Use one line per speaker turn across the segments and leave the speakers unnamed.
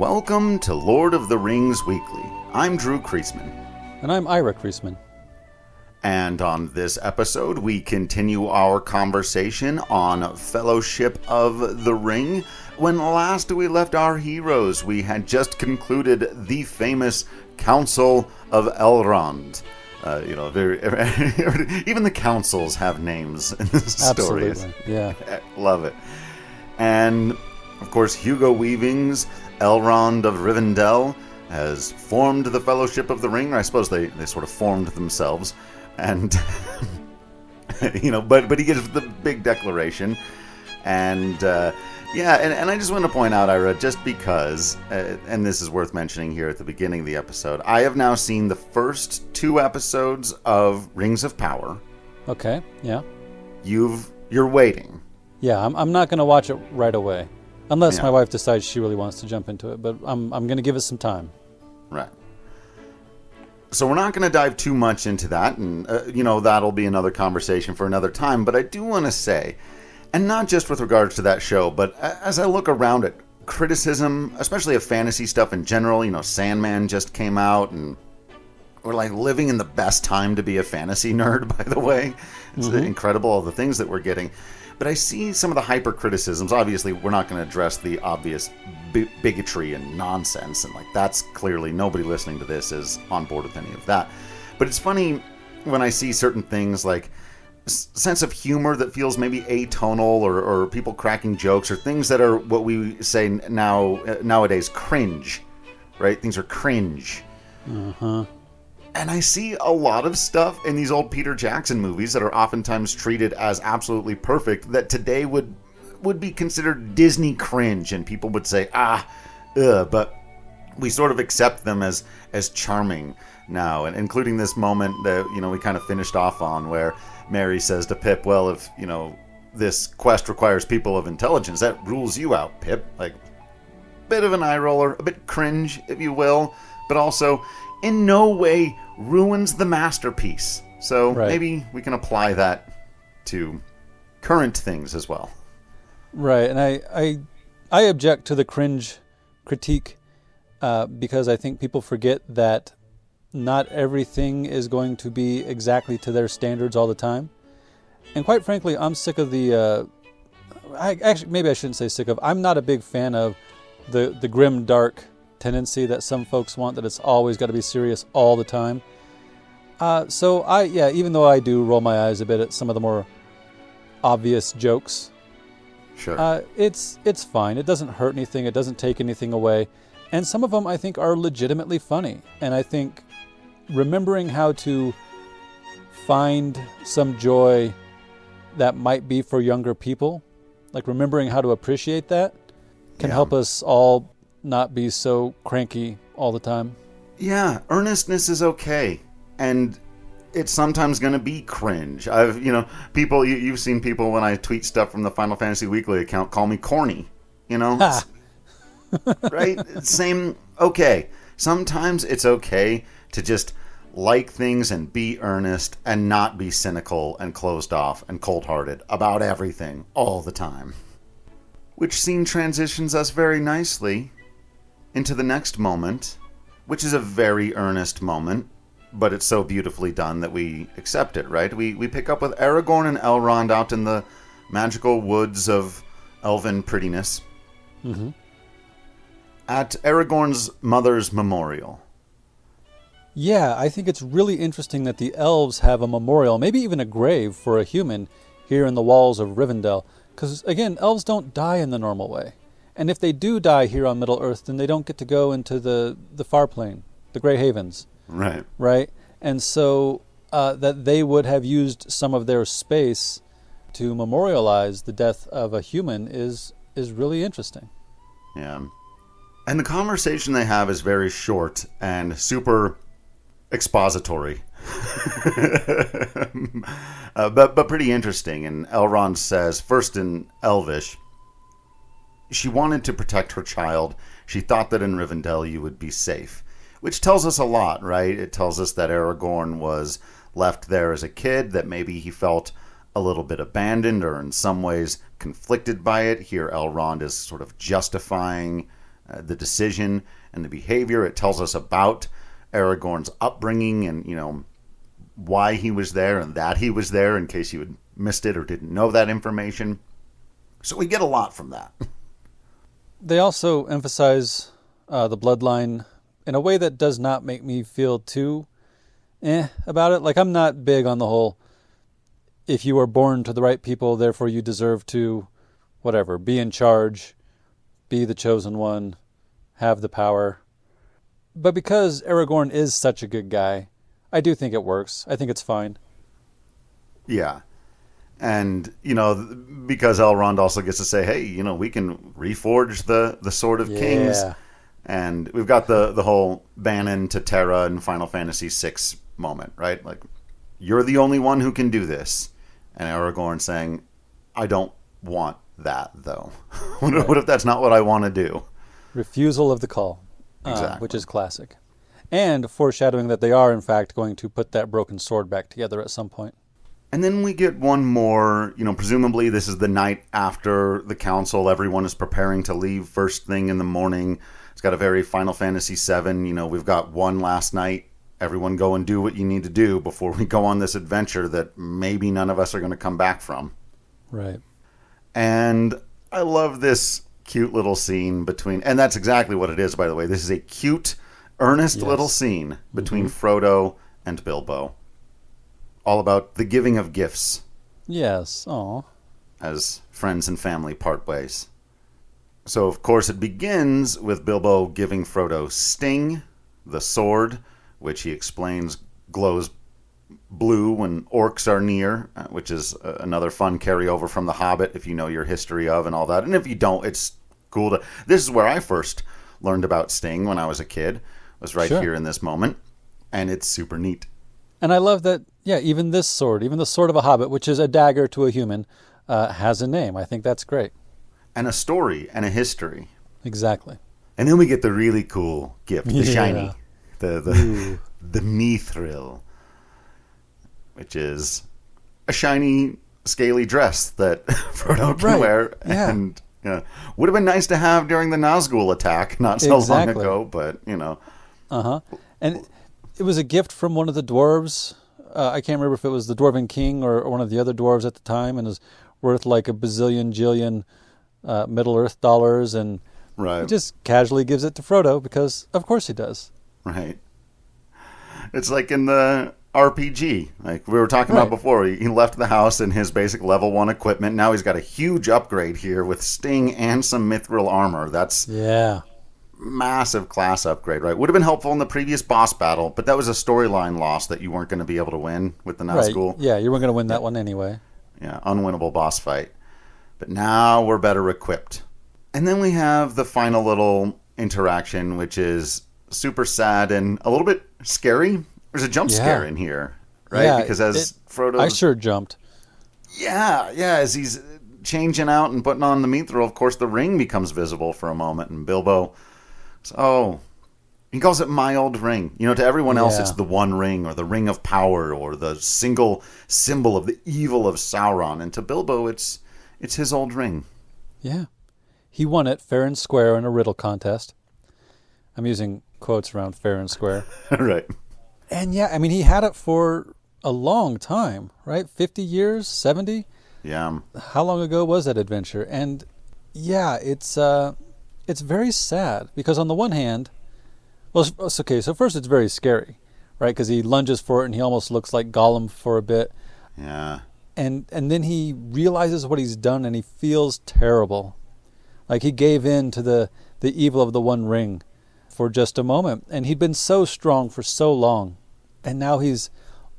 Welcome to Lord of the Rings Weekly. I'm Drew Kreisman.
And I'm Ira Kreisman.
And on this episode, we continue our conversation on Fellowship of the Ring. When last we left our heroes, we had just concluded the famous Council of Elrond. Even the councils have names in this story.
Absolutely, yeah.
Love it. And, of course, Hugo Weaving's Elrond of Rivendell has formed the Fellowship of the Ring. I suppose they sort of formed themselves. And, but he gives the big declaration. And, and I just want to point out, Ira, just because, and this is worth mentioning here at the beginning of the episode, I have now seen the first 2 episodes of Rings of Power.
Okay, yeah.
You're waiting.
Yeah, I'm not going to watch it right away. Unless my wife decides she really wants to jump into it. But I'm going to give it some time.
Right. So we're not going to dive too much into that, and, that'll be another conversation for another time. But I do want to say, and not just with regards to that show, but as I look around at criticism, especially of fantasy stuff in general, Sandman just came out, and we're like living in the best time to be a fantasy nerd, by the way. It's incredible, all the things that we're getting. But I see some of the hyper criticisms. Obviously, we're not going to address the obvious bigotry and nonsense. And that's clearly nobody listening to this is on board with any of that. But it's funny when I see certain things like sense of humor that feels maybe atonal or people cracking jokes or things that are what we say nowadays cringe, right? Things are cringe.
Uh-huh.
And I see a lot of stuff in these old Peter Jackson movies that are oftentimes treated as absolutely perfect that today would be considered Disney cringe, and people would say, but we sort of accept them as charming now, and including this moment that we kind of finished off on where Merry says to Pip, well, if this quest requires people of intelligence, that rules you out, Pip. Bit of an eye roller, a bit cringe, if you will, but also in no way ruins the masterpiece. So Maybe we can apply that to current things as well.
Right, and I object to the cringe critique because I think people forget that not everything is going to be exactly to their standards all the time. And quite frankly, I'm sick of maybe I shouldn't say sick of, I'm not a big fan of the grim, dark tendency that some folks want, that it's always got to be serious all the time. Even though I do roll my eyes a bit at some of the more obvious jokes,
sure,
it's fine. It doesn't hurt anything. It doesn't take anything away. And some of them I think are legitimately funny. And I think remembering how to find some joy that might be for younger people, remembering how to appreciate that, can help us all not be so cranky all the time.
Yeah, earnestness is okay. And it's sometimes going to be cringe. People, you've seen people when I tweet stuff from the Final Fantasy Weekly account call me corny. Right? Same, okay. Sometimes it's okay to just like things and be earnest and not be cynical and closed off and cold-hearted about everything all the time. Which scene transitions us very nicely into the next moment, which is a very earnest moment, but it's so beautifully done that we accept it, right? We pick up with Aragorn and Elrond out in the magical woods of elven prettiness at Aragorn's mother's memorial.
Yeah, I think it's really interesting that the elves have a memorial, maybe even a grave for a human here in the walls of Rivendell. Because, again, elves don't die in the normal way. And if they do die here on Middle-earth, then they don't get to go into the far plane, the Grey Havens.
Right.
Right? And so that they would have used some of their space to memorialize the death of a human is really interesting.
Yeah. And the conversation they have is very short and super expository. but pretty interesting. And Elrond says, first in Elvish, she wanted to protect her child. She thought that in Rivendell you would be safe. Which tells us a lot, right? It tells us that Aragorn was left there as a kid, that maybe he felt a little bit abandoned or in some ways conflicted by it. Here Elrond is sort of justifying the decision and the behavior. It tells us about Aragorn's upbringing and, why he was there and that he was there, in case you had missed it or didn't know that information. So we get a lot from that.
They also emphasize the bloodline in a way that does not make me feel too about it. Like, I'm not big on the whole, if you are born to the right people, therefore you deserve to, whatever, be in charge, be the chosen one, have the power. But because Aragorn is such a good guy, I do think it works. I think it's fine.
Yeah. And, because Elrond also gets to say, hey, we can reforge the Sword of Kings. And we've got the whole Banon to Terra in Final Fantasy VI moment, right? Like, you're the only one who can do this. And Aragorn saying, I don't want that, though. What if that's not what I want to do?
Refusal of the call,
Exactly.
Which is classic. And foreshadowing that they are, in fact, going to put that broken sword back together at some point.
And then we get one more, presumably this is the night after the council. Everyone is preparing to leave first thing in the morning. It's got a very Final Fantasy VII, we've got one last night. Everyone go and do what you need to do before we go on this adventure that maybe none of us are going to come back from.
Right.
And I love this cute little scene between, and that's exactly what it is, by the way. This is a cute, earnest little scene between Frodo and Bilbo. All about the giving of gifts.
Yes. Aw.
As friends and family part ways. So, of course, it begins with Bilbo giving Frodo Sting, the sword, which he explains glows blue when orcs are near, which is another fun carryover from The Hobbit, if you know your history of and all that. And if you don't, it's cool to... This is where I first learned about Sting when I was a kid. It was right here in this moment. And it's super neat.
And I love that, even this sword, even the sword of a hobbit, which is a dagger to a human, has a name. I think that's great.
And a story and a history.
Exactly.
And then we get the really cool gift, the shiny, the mithril, which is a shiny, scaly dress that Frodo can wear.
Yeah.
And would have been nice to have during the Nazgul attack not so long ago, but,
And it was a gift from one of the dwarves. I can't remember if it was the Dwarven King or one of the other dwarves at the time, and is worth like a bazillion, jillion Middle-earth dollars, and he just casually gives it to Frodo because, of course, he does.
Right. It's like in the RPG, like we were talking about before. He left the house in his basic level 1 equipment. Now he's got a huge upgrade here with Sting and some mithril armor. That's massive class upgrade, right? Would have been helpful in the previous boss battle, but that was a storyline loss that you weren't going to be able to win with the Nazgul.
Right. Yeah, you weren't going to win that one anyway.
Yeah, unwinnable boss fight. But now we're better equipped. And then we have the final little interaction, which is super sad and a little bit scary. There's a jump scare in here, right?
Yeah,
because as Frodo...
I sure jumped.
Yeah, as he's changing out and putting on the mithril, of course, the ring becomes visible for a moment, and Bilbo... he calls it my old ring. To everyone else, it's the one ring, or the ring of power, or the single symbol of the evil of Sauron. And to Bilbo, it's his old ring.
Yeah. He won it fair and square in a riddle contest. I'm using quotes around fair and square.
Right.
And he had it for a long time, right? 50 years, 70?
Yeah.
How long ago was that adventure? And it's very sad because on the one hand, well, it's okay. So first it's very scary, right? Because he lunges for it and he almost looks like Gollum for a bit.
Yeah.
And then he realizes what he's done and he feels terrible. Like he gave in to the evil of the One Ring for just a moment. And he'd been so strong for so long. And now he's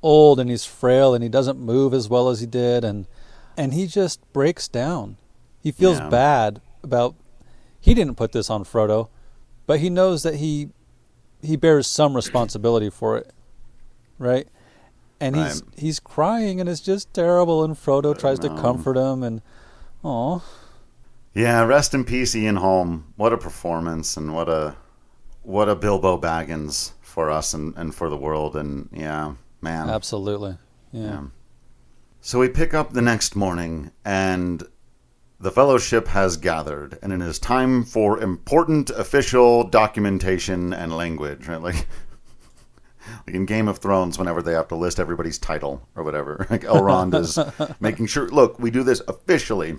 old and he's frail and he doesn't move as well as he did. And he just breaks down. He feels bad about... He didn't put this on Frodo, but he knows that he bears some responsibility for it, right? And he's crying, and it's just terrible. And Frodo tries to comfort him, and
yeah, rest in peace, Ian Holm. What a performance, and what a Bilbo Baggins for us and for the world. And man,
absolutely, yeah.
So we pick up the next morning, and The Fellowship has gathered, and it is time for important official documentation and language. Right? Like in Game of Thrones, whenever they have to list everybody's title or whatever. Like Elrond is making sure, look, we do this officially.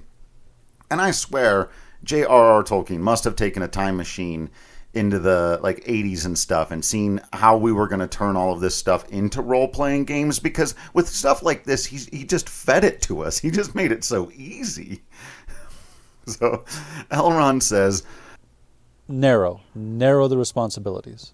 And I swear, J.R.R. Tolkien must have taken a time machine into the 80s and stuff and seen how we were going to turn all of this stuff into role-playing games, because with stuff like this, he just fed it to us. He just made it so easy. So Elrond says,
narrow the responsibilities.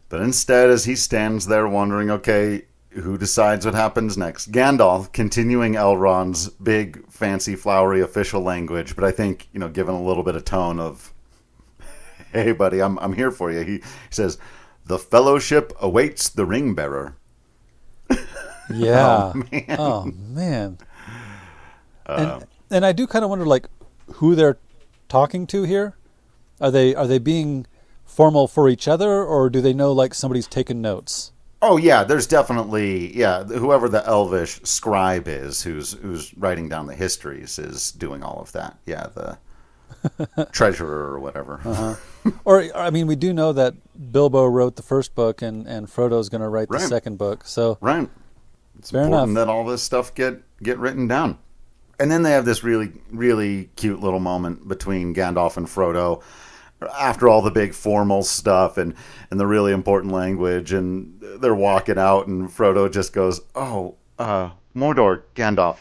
But instead, as he stands there wondering, okay, who decides what happens next? Gandalf, continuing Elrond's big, fancy, flowery official language, but I think, given a little bit of tone of, hey, buddy, I'm here for you. He says, the Fellowship awaits the ring bearer.
Yeah. Oh, man. And I do kind of wonder, who they're talking to here. Are they being formal for each other, or do they know somebody's taking notes?
Oh yeah, there's definitely whoever the elvish scribe is who's writing down the histories is doing all of that. Yeah, the treasurer or whatever.
Uh-huh. Or we do know that Bilbo wrote the first book and Frodo's going to write the second book. So
right, it's
fair
important
enough
that all this stuff get written down. And then they have this really, really cute little moment between Gandalf and Frodo after all the big formal stuff and the really important language, and they're walking out, and Frodo just goes, Mordor, Gandalf,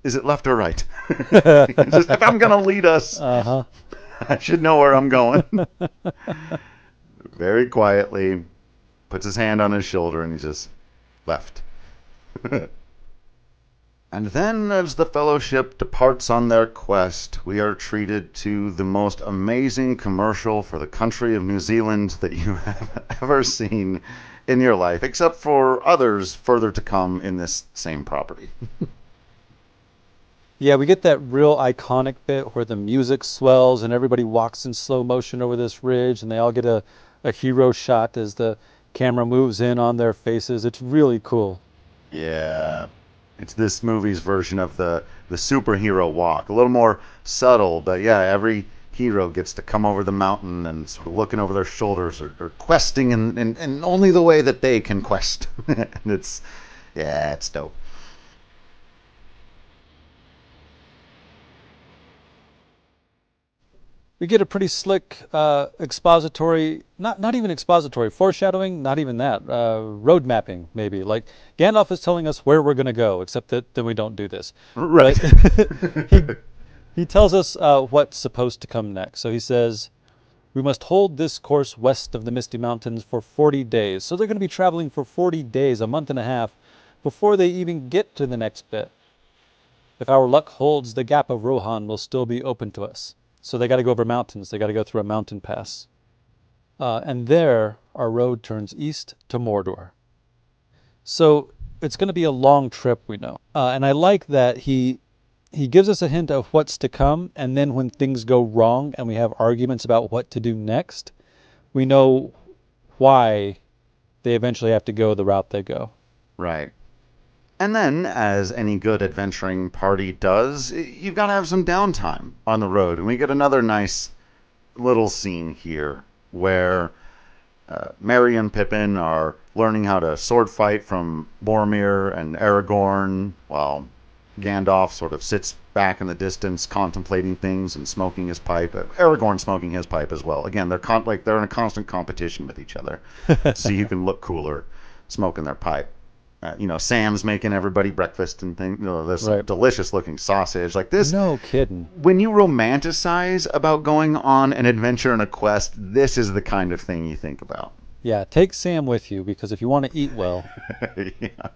is it left or right? Just, if I'm going to lead us, I should know where I'm going. Very quietly puts his hand on his shoulder, and he just left. And then, as the Fellowship departs on their quest, we are treated to the most amazing commercial for the country of New Zealand that you have ever seen in your life, except for others further to come in this same property.
Yeah, we get that real iconic bit where the music swells and everybody walks in slow motion over this ridge, and they all get a hero shot as the camera moves in on their faces. It's really cool.
Yeah. It's this movie's version of the superhero walk. A little more subtle, but yeah, every hero gets to come over the mountain and sort of looking over their shoulders or questing in only the way that they can quest. And it's dope.
We get a pretty slick expository, not even expository, foreshadowing, not even that, road mapping maybe. Like Gandalf is telling us where we're going to go, except that then we don't do this.
Right.
He tells us what's supposed to come next. So he says, we must hold this course west of the Misty Mountains for 40 days. So they're going to be traveling for 40 days, a month and a half, before they even get to the next bit. If our luck holds, the Gap of Rohan will still be open to us. So they got to go over mountains. They got to go through a mountain pass. And there, our road turns east to Mordor. So it's going to be a long trip, we know. And I like that he gives us a hint of what's to come. And then when things go wrong and we have arguments about what to do next, we know why they eventually have to go the route they go.
Right. And then, as any good adventuring party does, you've got to have some downtime on the road. And we get another nice little scene here where Merry and Pippin are learning how to sword fight from Boromir and Aragorn, while Gandalf sort of sits back in the distance contemplating things and smoking his pipe. Aragorn smoking his pipe as well. Again, they're in a constant competition with each other. So you can look cooler smoking their pipe. Sam's making everybody breakfast and things. This delicious looking sausage like this.
No kidding.
When you romanticize about going on an adventure and a quest, this is the kind of thing you think about.
Yeah, take Sam with you, because if you want to eat well.
Yeah.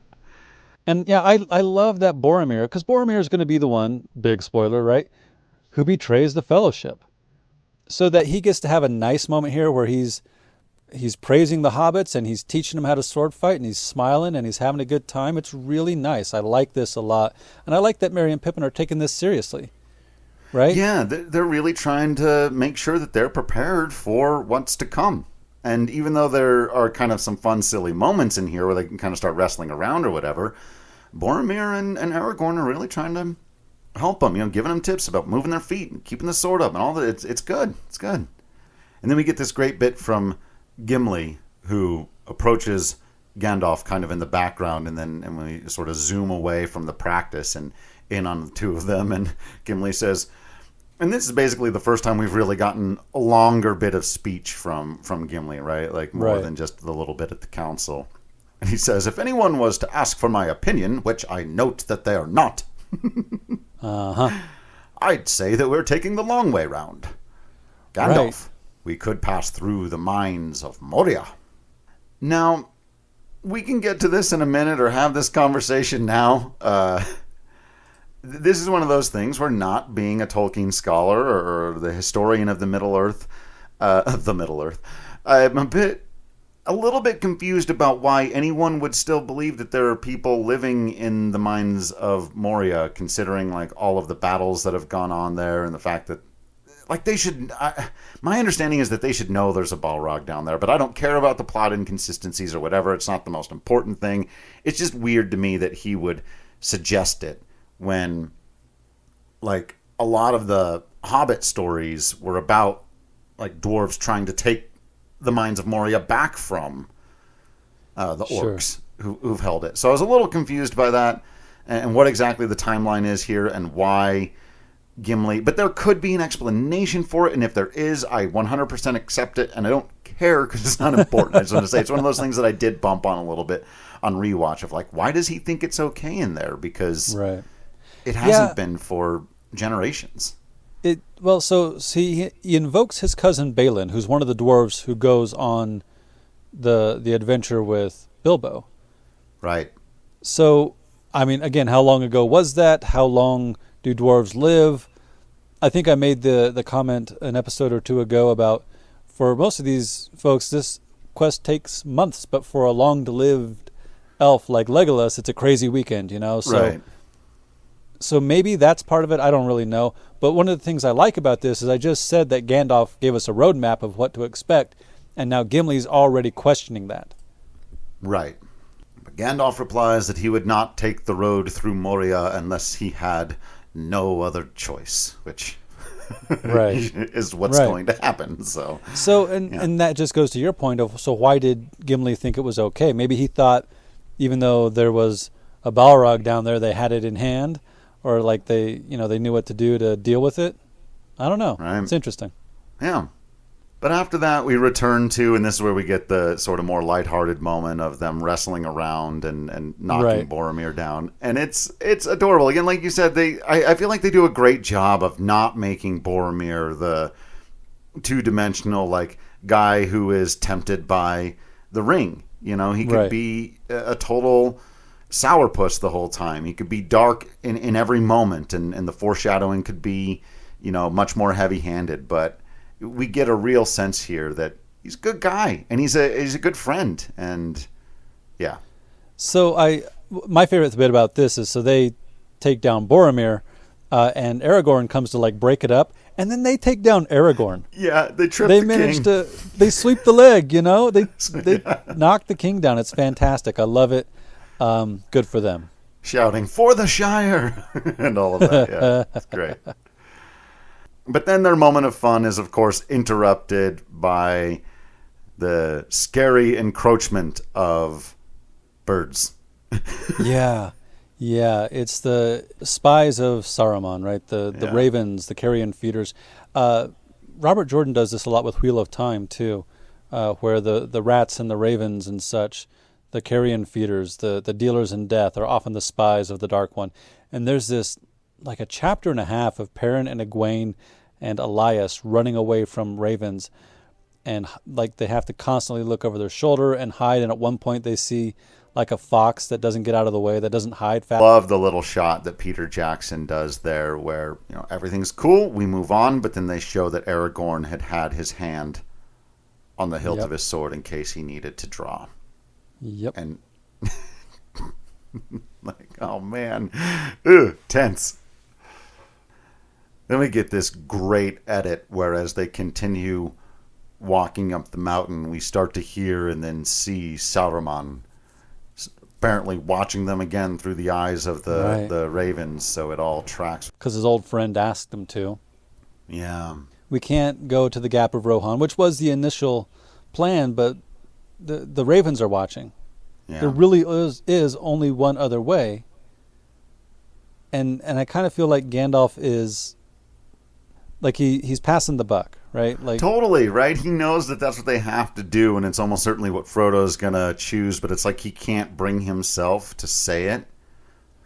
And yeah, I love that Boromir, because Boromir is going to be the one, big spoiler, right, who betrays the Fellowship. So that he gets to have a nice moment here where he's praising the hobbits and he's teaching them how to sword fight and he's smiling and he's having a good time. It's really nice. I like this a lot. And I like that Merry and Pippin are taking this seriously. Right?
Yeah, they're really trying to make sure that they're prepared for what's to come. And even though there are kind of some fun, silly moments in here where they can kind of start wrestling around or whatever, Boromir and Aragorn are really trying to help them, giving them tips about moving their feet and keeping the sword up and all that. It's good. It's good. And then we get this great bit from Gimli, who approaches Gandalf kind of in the background, and we sort of zoom away from the practice and in on the two of them. And Gimli says, and this is basically the first time we've really gotten a longer bit of speech from Gimli, right? Like more than just the little bit at the council. And he says, if anyone was to ask for my opinion, which I note that they are not, I'd say that we're taking the long way round. Gandalf, we could pass through the Mines of Moria. Now, we can get to this in a minute or have this conversation now. This is one of those things where, not being a Tolkien scholar or the historian of the Middle Earth, I'm a little bit confused about why anyone would still believe that there are people living in the Mines of Moria, considering like all of the battles that have gone on there and the fact that like they should. My understanding is that they should know there's a Balrog down there, but I don't care about the plot inconsistencies or whatever. It's not the most important thing. It's just weird to me that he would suggest it when, like, a lot of the Hobbit stories were about like dwarves trying to take the Mines of Moria back from the orcs who've held it. So I was a little confused by that and what exactly the timeline is here and why Gimli. But there could be an explanation for it, and if there is, I 100% accept it, and I don't care because it's not important. I just want to say it's one of those things that I did bump on a little bit on rewatch of like, why does he think it's okay in there? Because it hasn't been for generations.
So he invokes his cousin Balin, who's one of the dwarves who goes on the adventure with Bilbo.
Right.
So, I mean, again, how long ago was that? How long do dwarves live? I think I made the comment an episode or two ago about, for most of these folks, this quest takes months, but for a long-lived elf like Legolas, it's a crazy weekend, So, So maybe that's part of it. I don't really know. But one of the things I like about this is I just said that Gandalf gave us a roadmap of what to expect, and now Gimli's already questioning that.
Right. But Gandalf replies that he would not take the road through Moria unless he had no other choice, which is what's going to happen. So and that just goes to your point of, so why did Gimli think it was okay? Maybe he thought, even though there was a Balrog down there, they had it in hand, or like they knew what to do to deal with it. I don't know. Right. It's interesting. Yeah. But after that, we return to, and this is where we get the sort of more lighthearted moment of them wrestling around and knocking Boromir down. And it's adorable. Again, like you said, I feel like they do a great job of not making Boromir the two-dimensional like guy who is tempted by the ring. He could be a total sourpuss the whole time. He could be dark in every moment, and the foreshadowing could be, much more heavy-handed. But we get a real sense here that he's a good guy and he's a good friend, and yeah.
So my favorite bit about this is, so they take down Boromir, and Aragorn comes to like break it up, and then they take down Aragorn.
Yeah, they trip.
They manage to sweep the leg. They knock the king down. It's fantastic. I love it. Good for them.
Shouting for the Shire and all of that. Yeah, it's great. But then their moment of fun is, of course, interrupted by the scary encroachment of birds.
Yeah. It's the spies of Saruman, right? The ravens, the carrion feeders. Robert Jordan does this a lot with Wheel of Time, too, where the rats and the ravens and such, the carrion feeders, the dealers in death, are often the spies of the Dark One. And there's this, like a chapter and a half of Perrin and Egwene and Elias running away from ravens, and like they have to constantly look over their shoulder and hide, and at one point they see like a fox that doesn't get out of the way, that doesn't hide fast.
Love the little shot that Peter Jackson does there where everything's cool, we move on, but then they show that Aragorn had his hand on the hilt of his sword in case he needed to draw.
Yep.
And like, oh man, ugh, tense. Then we get this great edit where, as they continue walking up the mountain, we start to hear and then see Saruman apparently watching them again through the eyes of
Right.
the ravens, so it all tracks.
Because his old friend asked him to.
Yeah.
We can't go to the Gap of Rohan, which was the initial plan, but the ravens are watching.
Yeah.
There really is only one other way. And I kind of feel like Gandalf is like he's passing the buck, right? Like
Totally, right? He knows that that's what they have to do, and it's almost certainly what Frodo's going to choose, but it's like he can't bring himself to say it,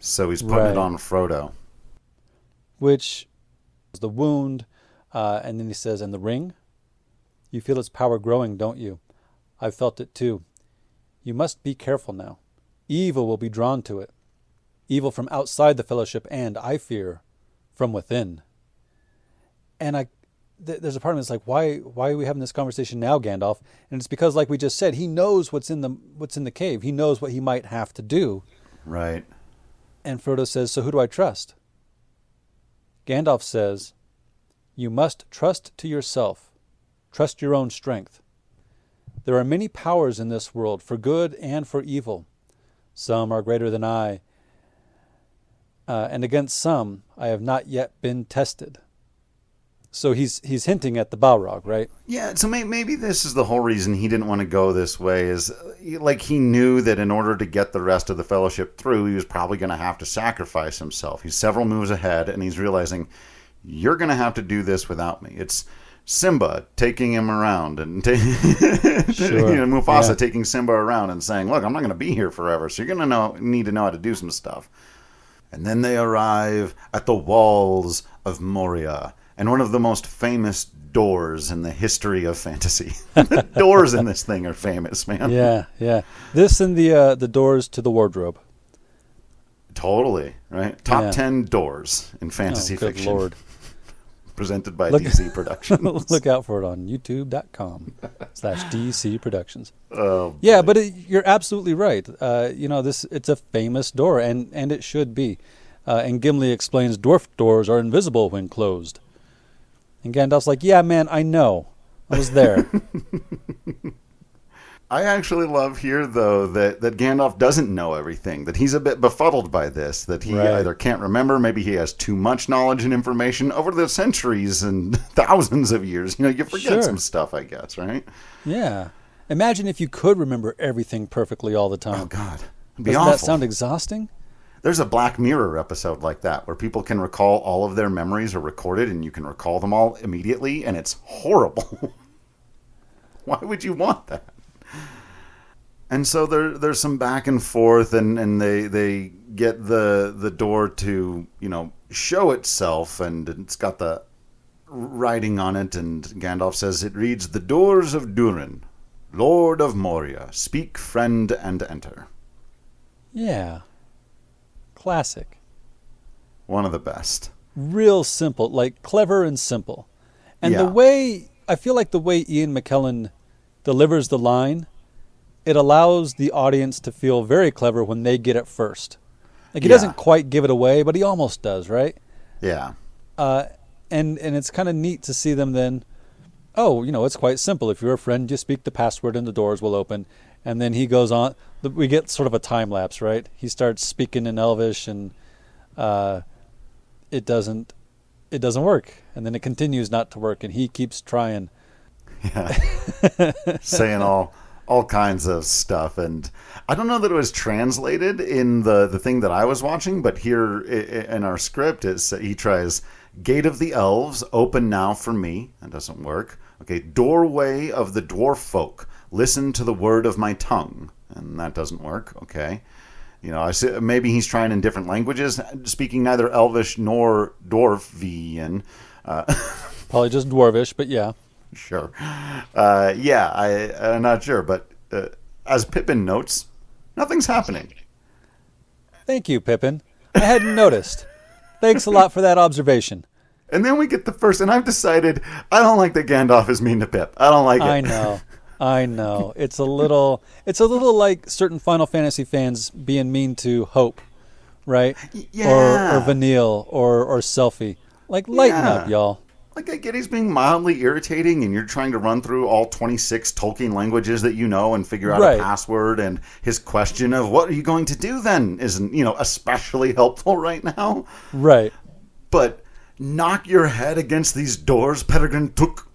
so he's putting it
Right.
on Frodo.
which is the wound, and then he says, "And the ring? You feel its power growing, don't you? I've felt it too. You must be careful now. Evil will be drawn to it. Evil from outside the Fellowship, and, I fear, from within." And there's a part of me that's like, why are we having this conversation now, Gandalf? And it's because, like we just said, he knows what's in the cave. He knows what he might have to do.
Right.
And Frodo says, "So who do I trust?" Gandalf says, "You must trust to yourself. Trust your own strength. There are many powers in this world, for good and for evil. Some are greater than I, and against some I have not yet been tested." So he's hinting at the Balrog, right?
Yeah, so maybe this is the whole reason he didn't want to go this way, is like he knew that in order to get the rest of the Fellowship through, he was probably going to have to sacrifice himself. He's several moves ahead, and he's realizing, you're going to have to do this without me. It's Simba taking him around, and
Sure.
Mufasa
Yeah.
taking Simba around and saying, look, I'm not going to be here forever, so you're going to need to know how to do some stuff. And then they arrive at the walls of Moria, and one of the most famous doors in the history of fantasy. The doors in this thing are famous, man.
Yeah. This and the doors to the wardrobe.
Totally, right? Top
Yeah.
10 doors in fantasy
Good
fiction.
Lord.
Presented by
Look-
DC Productions.
Look out for it on youtube.com/DC Productions.
Oh,
Yeah, but you're absolutely right. It's a famous door, and it should be. And Gimli explains dwarf doors are invisible when closed. And Gandalf's like, yeah, man, I know. I was there.
I actually love here, though, that Gandalf doesn't know everything, that he's a bit befuddled by this, that he
Right.
either can't remember, maybe he has too much knowledge and information over the centuries and thousands of years. You forget
Sure.
some stuff, I guess, right?
Yeah. Imagine if you could remember everything perfectly all the time.
Oh, God. It'd be
Doesn't
awful.
that sound exhausting?
There's a Black Mirror episode like that, where people can recall all of their memories are recorded, and you can recall them all immediately, and it's horrible. Why would you want that? And so there's some back and forth, and they get the door to show itself, and it's got the writing on it, and Gandalf says it reads, "The doors of Durin, Lord of Moria, speak, friend, and enter."
Yeah. Classic.
One of the best.
Real simple, like clever and simple. And
Yeah.
I feel like the way Ian McKellen delivers the line, it allows the audience to feel very clever when they get it first. Like he
Yeah.
doesn't quite give it away, but he almost does, right?
Yeah.
And it's kind of neat to see them then, it's quite simple. If you're a friend, just speak the password and the doors will open. And then he goes on. We get sort of a time lapse, right? He starts speaking in Elvish, and it doesn't work. And then it continues not to work, and he keeps trying.
Yeah. Saying all kinds of stuff, and I don't know that it was translated in the thing that I was watching, but here in our script he tries, "Gate of the elves, open now for me." That doesn't work. Okay, "Doorway of the dwarf folk, listen to the word of my tongue." And that doesn't work. Okay. I see, maybe he's trying in different languages, speaking neither Elvish nor Dwarvian.
Probably just Dwarvish, but yeah.
Sure. I'm not sure, but as Pippin notes, nothing's happening.
Thank you, Pippin. I hadn't noticed. Thanks a lot for that observation.
And then we get the first, and I've decided I don't like that Gandalf is mean to Pip. I don't like it.
I know. It's a little like certain Final Fantasy fans being mean to Hope, right?
Yeah.
Or Vanille or Selfie. Like, lighten up, y'all.
Like, I get he's being mildly irritating, and you're trying to run through all 26 Tolkien languages that you know and figure out
Right.
a password, and his question of, what are you going to do then, isn't, especially helpful right now.
Right.
But knock your head against these doors, Peregrine Took.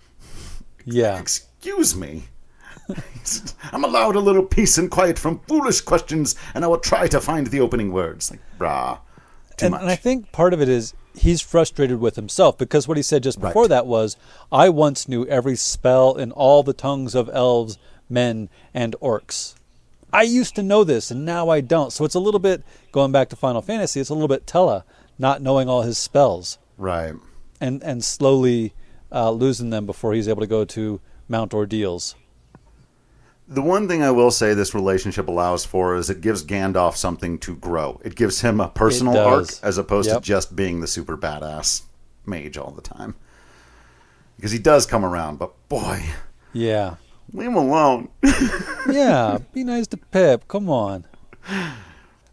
Yeah.
Excuse me. I'm allowed a little peace and quiet from foolish questions, and I will try to find the opening words. Like, brah. Too much.
And I think part of it is he's frustrated with himself, because what he said just before that was, I once knew every spell in all the tongues of elves, men, and orcs. I used to know this, and now I don't. So it's a little bit, going back to Final Fantasy, it's a little bit Tella not knowing all his spells.
Right.
And slowly losing them before he's able to go to Mount Ordeals.
The one thing I will say this relationship allows for is it gives Gandalf something to grow. It gives him a personal arc as opposed to just being the super badass mage all the time. Because he does come around, but boy.
Yeah.
Leave him alone.
Yeah, be nice to Pip. Come on.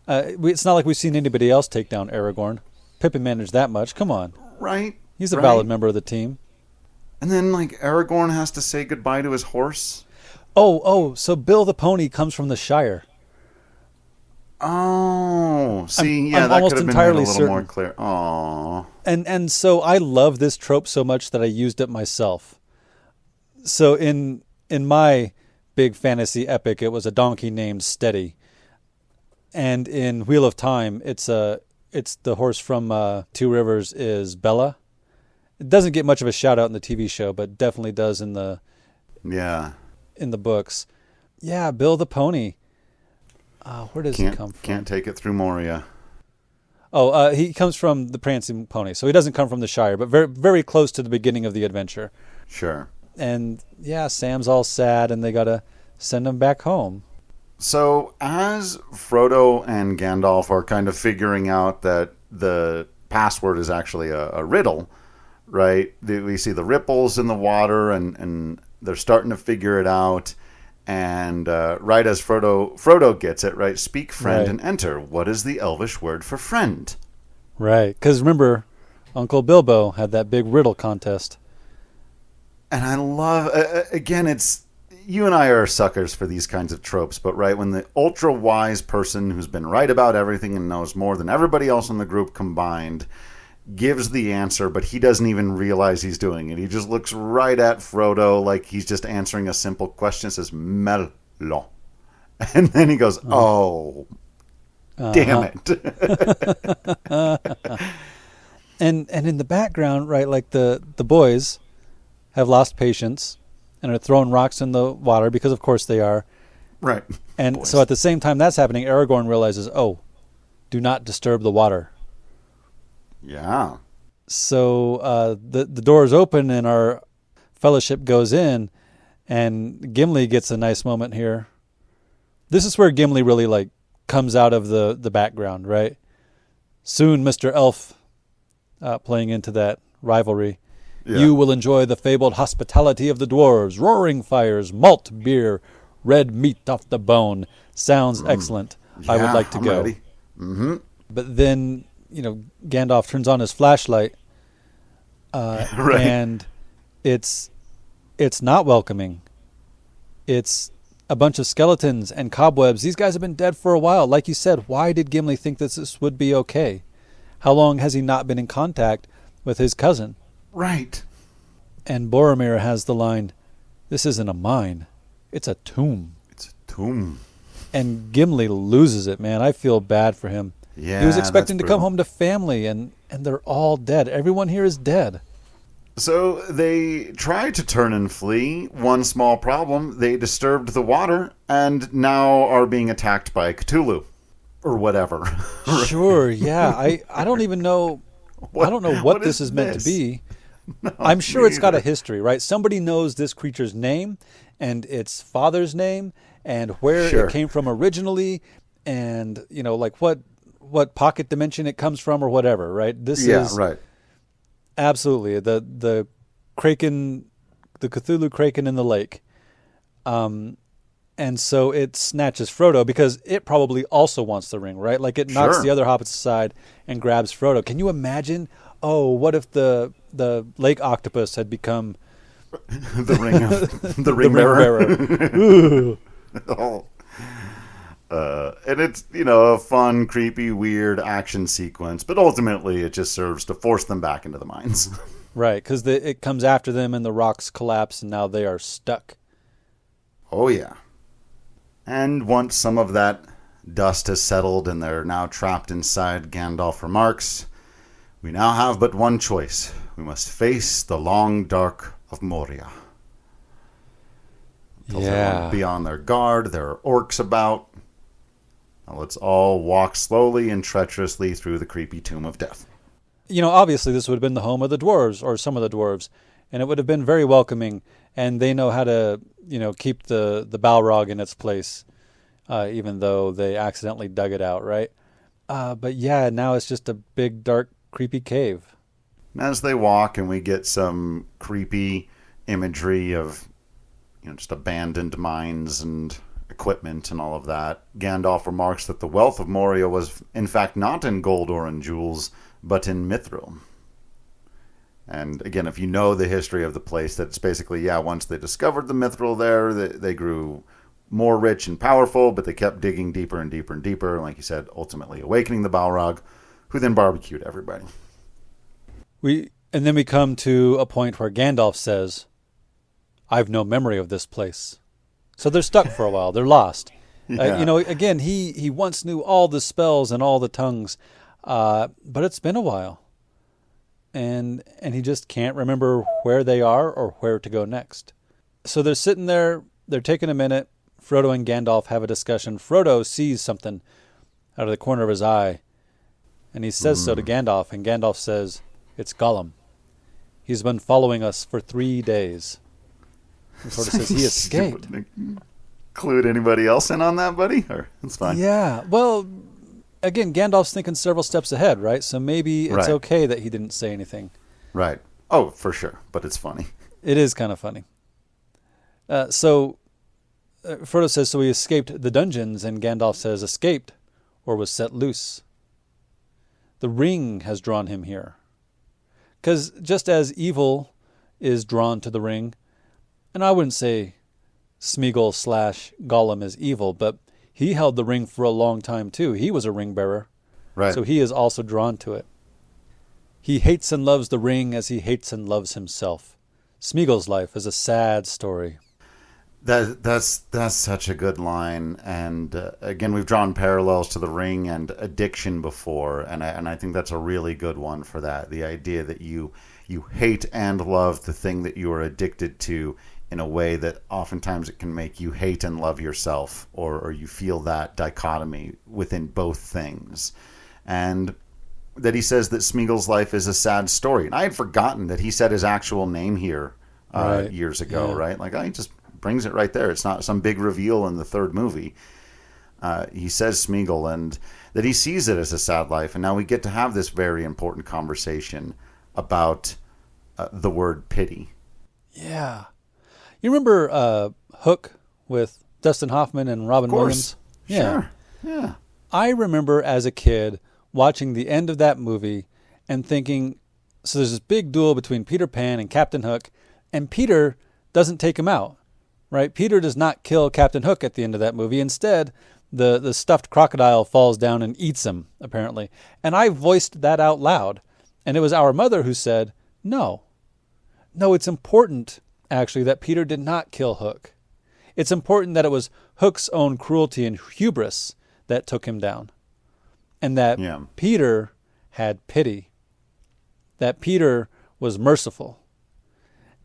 It's not like we've seen anybody else take down Aragorn. Pippin managed that much. Come on.
Right.
He's a valid member of the team.
And then, Aragorn has to say goodbye to his horse.
So Bill the Pony comes from the Shire.
Oh, see,
I'm
that
almost
could have been
entirely
made a little more clear. Oh.
And so I love this trope so much that I used it myself. So in my big fantasy epic, it was a donkey named Steady. And in Wheel of Time, it's the horse from Two Rivers is Bella. It doesn't get much of a shout out in the TV show, but definitely does in the books. Yeah, Bill the Pony. Where does he come from?
Can't take it through Moria.
He comes from the Prancing Pony, so he doesn't come from the Shire, but very, very close to the beginning of the adventure.
Sure.
And yeah, Sam's all sad, and they gotta send him back home.
So as Frodo and Gandalf are kind of figuring out that the password is actually a riddle, right? We see the ripples in the water, and they're starting to figure it out. And right as Frodo gets it, right? Speak, friend, and enter. What is the Elvish word for friend?
Right, because remember, Uncle Bilbo had that big riddle contest.
And I love, again, it's, you and I are suckers for these kinds of tropes, but right, when the ultra-wise person who's been right about everything and knows more than everybody else in the group combined gives the answer, but he doesn't even realize he's doing it. He just looks right at Frodo like he's just answering a simple question, says, Mello. And then he goes, oh, damn it.
And in the background, right, like the boys have lost patience and are throwing rocks in the water because, of course, they are.
Right.
And so at the same time that's happening, Aragorn realizes, do not disturb the water.
Yeah.
So the doors open and our fellowship goes in, and Gimli gets a nice moment here. This is where Gimli really comes out of the background, right? Soon, Mr. Elf, playing into that rivalry. Yeah. You will enjoy the fabled hospitality of the dwarves, roaring fires, malt beer, red meat off the bone. Sounds excellent. Yeah, I would like to go.
Ready. Mm-hmm.
But then, Gandalf turns on his flashlight,
right.
And it's not welcoming. It's a bunch of skeletons and cobwebs. These guys have been dead for a while. Like you said, why did Gimli think that this would be okay? How long has he not been in contact with his cousin?
Right.
And Boromir has the line, this isn't a mine, it's a tomb.
It's a tomb.
And Gimli loses it, man. I feel bad for him.
Yeah,
he was expecting to come home to family, and they're all dead. Everyone here is dead.
So they tried to turn and flee. One small problem, they disturbed the water and now are being attacked by Cthulhu. Or whatever.
Sure, yeah. I don't even know. I don't know what this is meant to be. No, I'm sure it's got a history, right? Somebody knows this creature's name and its father's name and where it came from originally, and what pocket dimension it comes from or whatever, right? This is
right.
Absolutely the kraken, the Cthulhu kraken in the lake. And so it snatches Frodo because it probably also wants the ring, right? Like it knocks the other hobbits aside and grabs Frodo. Can you imagine Oh, what if the lake octopus had become
the
the
ring
ring
bearer?
bearer? Ooh.
Oh. And it's, a fun, creepy, weird action sequence, but ultimately it just serves to force them back into the mines.
Right, because it comes after them and the rocks collapse and now they are stuck.
Oh, yeah. And once some of that dust has settled and they're now trapped inside, Gandalf remarks, "We now have but one choice. We must face the long dark of Moria." Tells everyone to be on their guard. There are orcs about. Now let's all walk slowly and treacherously through the creepy tomb of death.
Obviously this would have been the home of the dwarves, or some of the dwarves, and it would have been very welcoming, and they know how to, keep the Balrog in its place, even though they accidentally dug it out, right? But yeah, now it's just a big, dark, creepy cave.
And as they walk and we get some creepy imagery of, just abandoned mines and equipment and all of that, Gandalf remarks that the wealth of Moria was, in fact, not in gold or in jewels, but in mithril. And again, if you know the history of the place, that's basically, once they discovered the mithril there, they grew more rich and powerful, but they kept digging deeper and deeper and deeper, and like you said, ultimately awakening the Balrog, who then barbecued everybody.
And then we come to a point where Gandalf says, "I've no memory of this place." So they're stuck for a while. They're lost.
Yeah.
Again, he once knew all the spells and all the tongues, but it's been a while. And he just can't remember where they are or where to go next. So they're sitting there. They're taking a minute. Frodo and Gandalf have a discussion. Frodo sees something out of the corner of his eye, and he says so to Gandalf. And Gandalf says, "It's Gollum. He's been following us for 3 days." He sort of says he escaped.
Include anybody else in on that, buddy? Or it's fine.
Yeah. Well, again, Gandalf's thinking several steps ahead, right? So maybe it's okay that he didn't say anything.
Right. Oh, for sure. But it's funny.
It is kind of funny. Frodo says, so he escaped the dungeons, and Gandalf says, escaped, or was set loose. The ring has drawn him here. Because just as evil is drawn to the ring, and I wouldn't say Smeagol/Gollum is evil, but he held the ring for a long time too. He was a ring bearer.
Right.
So he is also drawn to it. He hates and loves the ring as he hates and loves himself. Smeagol's life is a sad story.
That's such a good line, and again, we've drawn parallels to the ring and addiction before, and I think that's a really good one for that. The idea that you hate and love the thing that you are addicted to in a way that oftentimes it can make you hate and love yourself, or you feel that dichotomy within both things. And that he says that Smeagol's life is a sad story. And I had forgotten that he said his actual name here years ago, right? Like, he just brings it right there. It's not some big reveal in the third movie. He says Smeagol, and that he sees it as a sad life. And now we get to have this very important conversation about the word pity.
Yeah. You remember Hook with Dustin Hoffman and Robin Williams?
Yeah. Sure. Yeah.
I remember as a kid watching the end of that movie and thinking, so there's this big duel between Peter Pan and Captain Hook, and Peter doesn't take him out, right? Peter does not kill Captain Hook at the end of that movie. Instead, the stuffed crocodile falls down and eats him, apparently. And I voiced that out loud. And it was our mother who said, no, it's important, actually, that Peter did not kill Hook. It's important that it was Hook's own cruelty and hubris that took him down. And that Peter had pity. That Peter was merciful.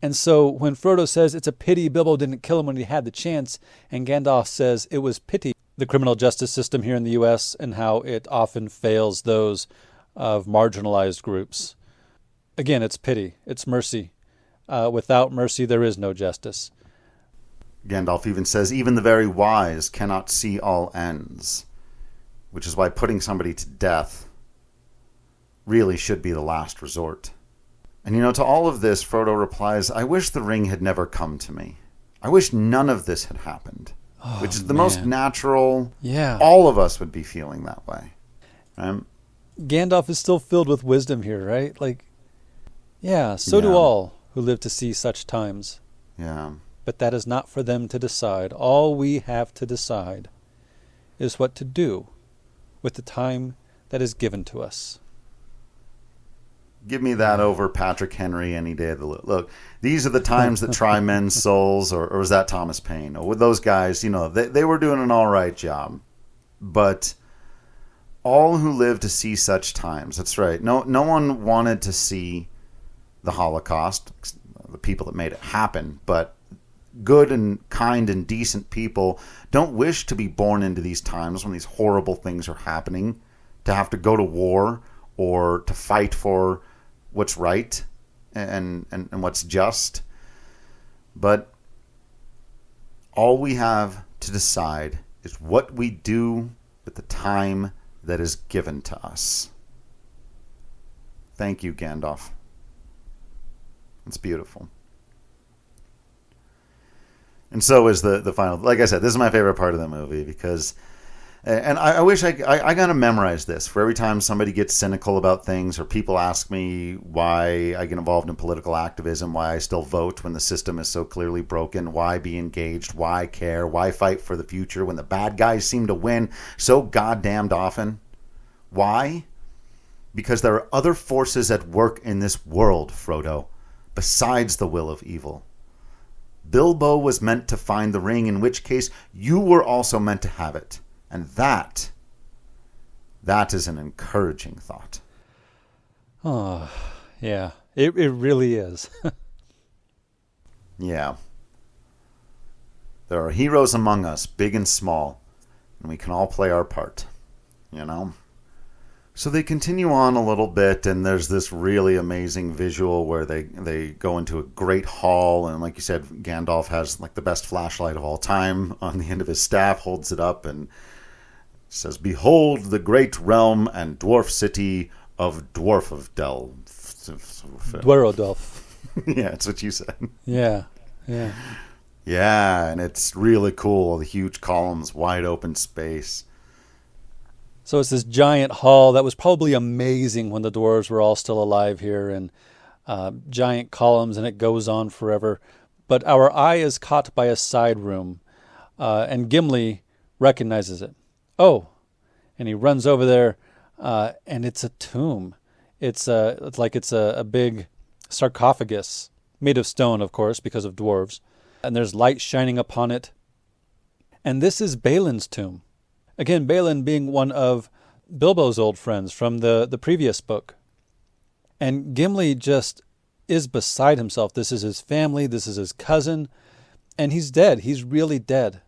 And so when Frodo says it's a pity Bilbo didn't kill him when he had the chance, and Gandalf says it was pity, the criminal justice system here in the U.S. and how it often fails those of marginalized groups. Again, it's pity. It's mercy. Without mercy, there is no justice.
Gandalf even says, even the very wise cannot see all ends, which is why putting somebody to death really should be the last resort. And to all of this, Frodo replies, I wish the ring had never come to me. I wish none of this had happened. Which is the most natural. Yeah. All of us would be feeling that way. Right?
Gandalf is still filled with wisdom here, right? Like, yeah, so do
Yeah.
all who live to see such times.
Yeah.
But that is not for them to decide. All we have to decide is what to do with the time that is given to us.
Give me that over Patrick Henry any day of the look. These are the times that try men's souls, or was that Thomas Paine? Or with those guys, you know, they were doing an all right job. But all who live to see such times, that's right. No one wanted to see the Holocaust, the people that made it happen, but good and kind and decent people don't wish to be born into these times when these horrible things are happening, to have to go to war or to fight for what's right and what's just. But all we have to decide is what we do with the time that is given to us. Thank you, Gandalf. It's beautiful. And so is the final. Like I said, this is my favorite part of the movie because, and I wish I got to memorize this for every time somebody gets cynical about things or people ask me why I get involved in political activism, why I still vote when the system is so clearly broken, why be engaged, why care, why fight for the future when the bad guys seem to win so goddamned often. Why? Because there are other forces at work in this world, Frodo, besides the will of evil. Bilbo was meant to find the ring, in which case you were also meant to have it. And that is an encouraging thought.
Oh, yeah, it really is.
Yeah. There are heroes among us, big and small, and we can all play our part, you know? So they continue on a little bit, and there's this really amazing visual where they go into a great hall, and like you said, Gandalf has like the best flashlight of all time on the end of his staff, holds it up, and says, "Behold the great realm and dwarf city of Dwarfdel."
Dwarrodolf.
Yeah, that's what you said.
Yeah.
Yeah, and it's really cool. The huge columns, wide open space.
So it's this giant hall that was probably amazing when the dwarves were all still alive here, and giant columns, and it goes on forever. But our eye is caught by a side room, and Gimli recognizes it. Oh, and he runs over there, and it's a tomb. It's a big sarcophagus made of stone, of course, because of dwarves, and there's light shining upon it. And this is Balin's tomb. Again, Balin being one of Bilbo's old friends from the previous book. And Gimli just is beside himself. This is his family. This is his cousin. And he's dead. He's really dead.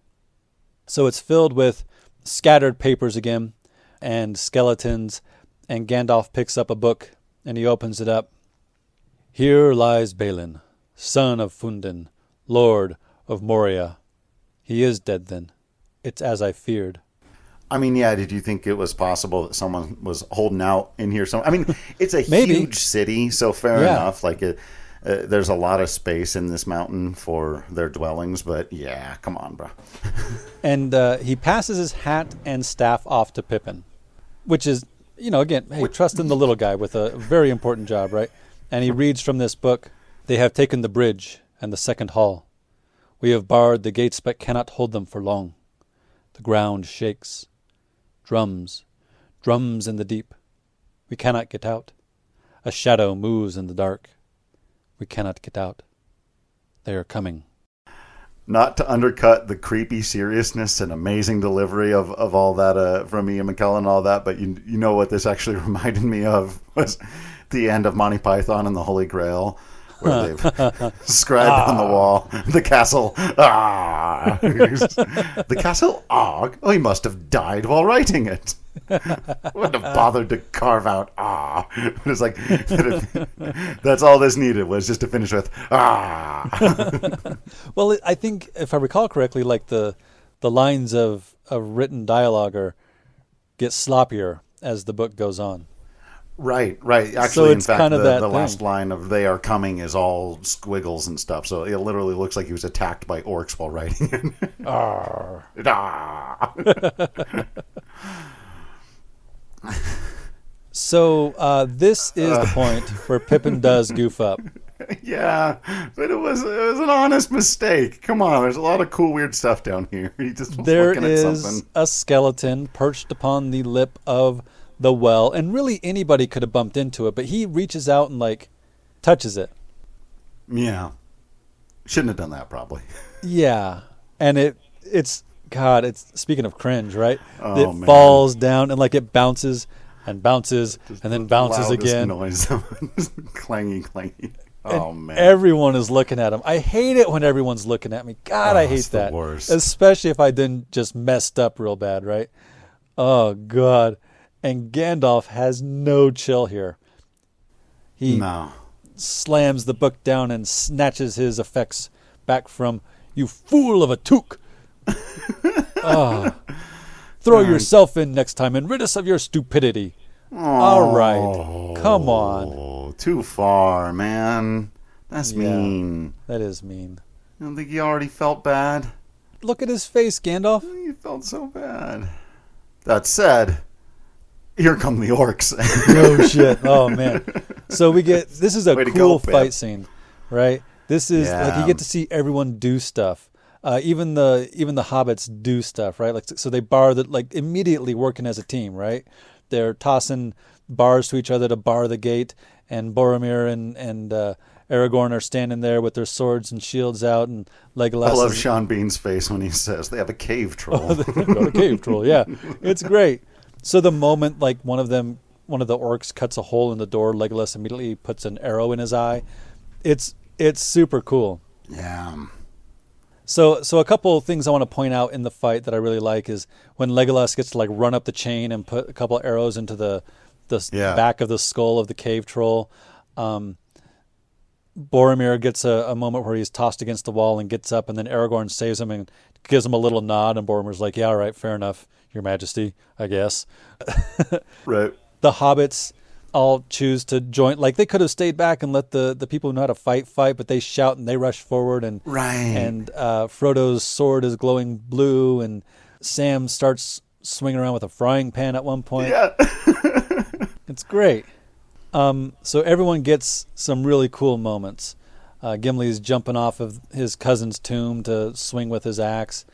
So it's filled with scattered papers again and skeletons. And Gandalf picks up a book and he opens it up. Here lies Balin, son of Fundin, lord of Moria. He is dead then. It's as I feared.
I mean, yeah, did you think it was possible that someone was holding out in here? I mean, it's a
Maybe.
huge city, so fair enough. Like, there's a lot of space in this mountain for their dwellings, but yeah, come on, bro.
And he passes his hat and staff off to Pippin, which is, again, hey, trust in the little guy with a very important job, right? And he reads from this book, "They have taken the bridge and the second hall. We have barred the gates but cannot hold them for long. The ground shakes. Drums in the deep. We cannot get out. A shadow moves in the dark. We cannot get out. They are coming."
Not to undercut the creepy seriousness and amazing delivery of all that from Ian McKellen and all that, but you know what this actually reminded me of was the end of Monty Python and the Holy Grail, where they've scribed on the wall, the castle, the castle, oh, he must have died while writing it. Wouldn't have bothered to carve out, It was like, that's all this needed, was just to finish with,
Well, I think, if I recall correctly, like the lines of written dialogue get sloppier as the book goes on.
Right. Actually,
So
in
it's
fact,
kind of that
the
thing.
last line of "they are coming" is all squiggles and stuff. So it literally looks like he was attacked by orcs while writing it.
So this is the point where Pippin does goof up.
Yeah, but it was an honest mistake. Come on, there's a lot of cool, weird stuff down here. He just was
There
looking at
is
something.
a skeleton perched upon the lip of the well, and really anybody could have bumped into it, but he reaches out and like touches it.
Yeah, shouldn't have done that probably.
Yeah, and it's God. It's speaking of cringe, right?
Oh,
It
man.
falls down and like it bounces and bounces and then bounces
Loudest
again.
Noise, clangy. Oh
And
man,
everyone is looking at him. I hate it when everyone's looking at me. God, I hate
it's the
that.
worst.
Especially if I didn't just messed up real bad, right? Oh God. And Gandalf has no chill here. He
no.
slams the book down and snatches his effects back from "You fool of a took." Throw yourself in next time and rid us of your stupidity. All right. Come on.
Oh, too far, man. That's
Yeah.
mean.
That is mean.
You don't think he already felt bad?
Look at his face, Gandalf.
He felt so bad. That said, here come the orcs.
No shit. Oh man. So this is a
Way to
cool
go, Pip.
fight scene, right? This is like
Yeah.
you get to see everyone do stuff. Even the hobbits do stuff, right? Like so they bar the like immediately working as a team, right? They're tossing bars to each other to bar the gate, and Boromir and Aragorn are standing there with their swords and shields out, and Legolas.
I love
is,
Sean Bean's face when he says they have a cave troll.
They've got a cave troll. Yeah, it's great. So the moment like one of the orcs cuts a hole in the door, Legolas immediately puts an arrow in his eye. It's super cool.
Yeah.
So a couple of things I want to point out in the fight that I really like is when Legolas gets to like run up the chain and put a couple of arrows into the back of the skull of the cave troll. Boromir gets a moment where he's tossed against the wall and gets up, and then Aragorn saves him and gives him a little nod, and Boromir's like, "Yeah, all right, fair enough, Your Majesty, I guess."
Right.
The hobbits all choose to join. Like they could have stayed back and let the people who know how to fight, but they shout and they rush forward. And
Right.
And Frodo's sword is glowing blue, and Sam starts swinging around with a frying pan at one point.
Yeah.
It's great. So everyone gets some really cool moments. Gimli's jumping off of his cousin's tomb to swing with his axe.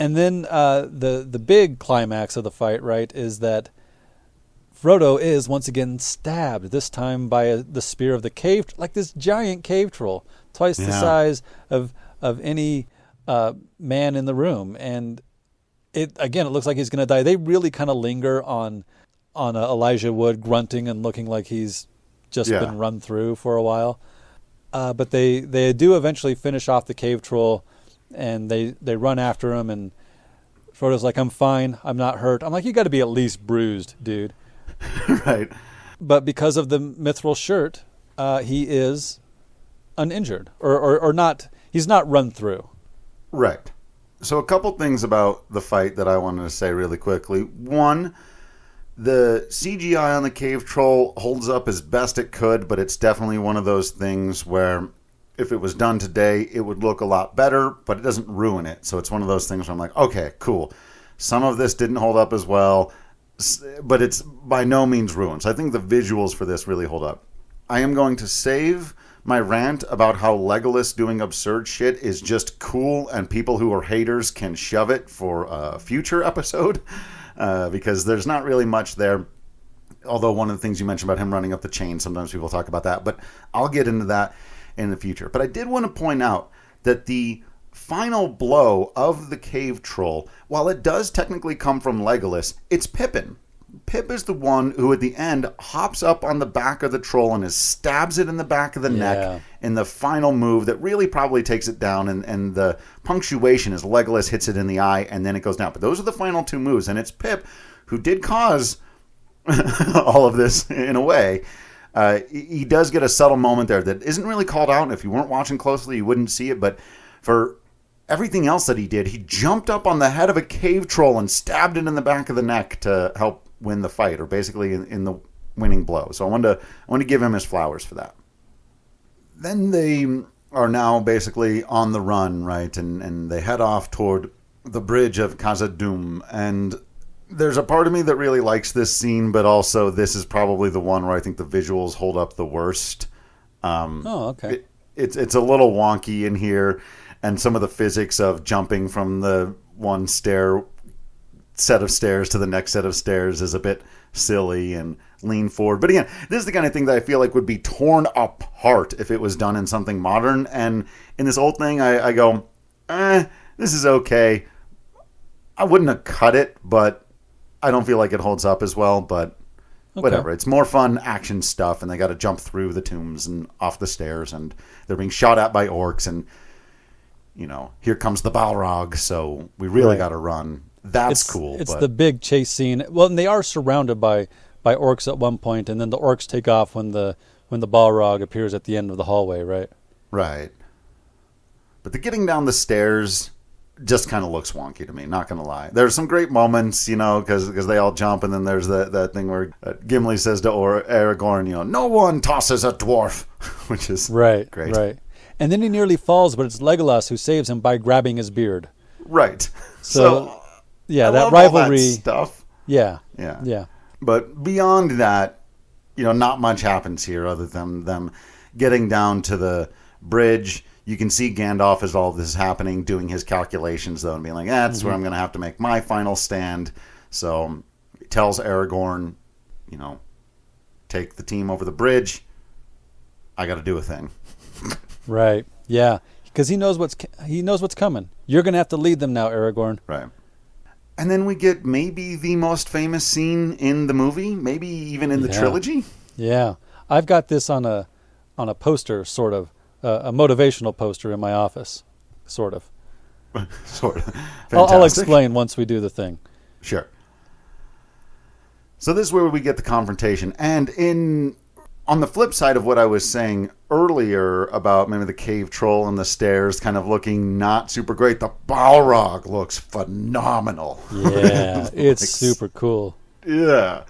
And then the big climax of the fight, right, is that Frodo is once again stabbed, this time by the spear of the cave, like this giant cave troll, twice the size of any man in the room. And it looks like he's going to die. They really kind of linger on Elijah Wood grunting and looking like he's just been run through for a while. But they do eventually finish off the cave troll, and they run after him, and Frodo's like, "I'm fine, I'm not hurt." I'm like, "You got to be at least bruised, dude."
Right.
But because of the mithril shirt, he is uninjured, or not. He's not run through.
Right. So a couple things about the fight that I wanted to say really quickly. One, the CGI on the cave troll holds up as best it could, but it's definitely one of those things where if it was done today, it would look a lot better, but it doesn't ruin it. So it's one of those things where I'm like, okay, cool. Some of this didn't hold up as well, but it's by no means ruined. So I think the visuals for this really hold up. I am going to save my rant about how Legolas doing absurd shit is just cool, and people who are haters can shove it for a future episode, because there's not really much there. Although one of the things you mentioned about him running up the chain, sometimes people talk about that, but I'll get into that in the future. But I did want to point out that the final blow of the cave troll, while it does technically come from Legolas, it's Pippin. Pip is the one who at the end hops up on the back of the troll and stabs it in the back of the neck in the final move that really probably takes it down, and the punctuation is Legolas hits it in the eye and then it goes down. But those are the final two moves, and it's Pip who did cause all of this in a way. He does get a subtle moment there that isn't really called out, and if you weren't watching closely, you wouldn't see it. But for everything else that he did, he jumped up on the head of a cave troll and stabbed it in the back of the neck to help win the fight, or basically in the winning blow. So I wanted to give him his flowers for that. Then they are now basically on the run, right? And they head off toward the bridge of Khazad-dûm, and there's a part of me that really likes this scene, but also this is probably the one where I think the visuals hold up the worst.
Okay.
It's a little wonky in here, and some of the physics of jumping from the one set of stairs to the next set of stairs is a bit silly and lean forward. But again, this is the kind of thing that I feel like would be torn apart if it was done in something modern. And in this old thing, I go, this is okay. I wouldn't have cut it, but I don't feel like it holds up as well. But whatever. It's more fun action stuff, and they got to jump through the tombs and off the stairs, and they're being shot at by orcs, and here comes the Balrog, so we really got to run. That's cool.
It's the big chase scene. Well, and they are surrounded by orcs at one point, and then the orcs take off when the Balrog appears at the end of the hallway, right?
Right. But the getting down the stairs just kind of looks wonky to me, not going to lie. There's some great moments, because they all jump, and then there's that thing where Gimli says to Aragorn, no one tosses a dwarf, which is great.
Right. And then he nearly falls, but it's Legolas who saves him by grabbing his beard.
Right.
So yeah,
I
that
love
rivalry
all that stuff.
Yeah.
But beyond that, not much happens here other than them getting down to the bridge. You can see Gandalf as all this is happening, doing his calculations, though, and being like, that's where I'm going to have to make my final stand. So he tells Aragorn, take the team over the bridge. I got to do a thing.
Right. Yeah. Because he knows what's coming. You're going to have to lead them now, Aragorn.
Right. And then we get maybe the most famous scene in the movie, maybe even in the trilogy.
Yeah. I've got this on a poster, sort of. A motivational poster in my office, sort of.
Sort of.
I'll explain once we do the thing.
Sure. So this is where we get the confrontation. And on the flip side of what I was saying earlier about maybe the cave troll and the stairs kind of looking not super great, the Balrog looks phenomenal.
Yeah, it's super cool.
Yeah.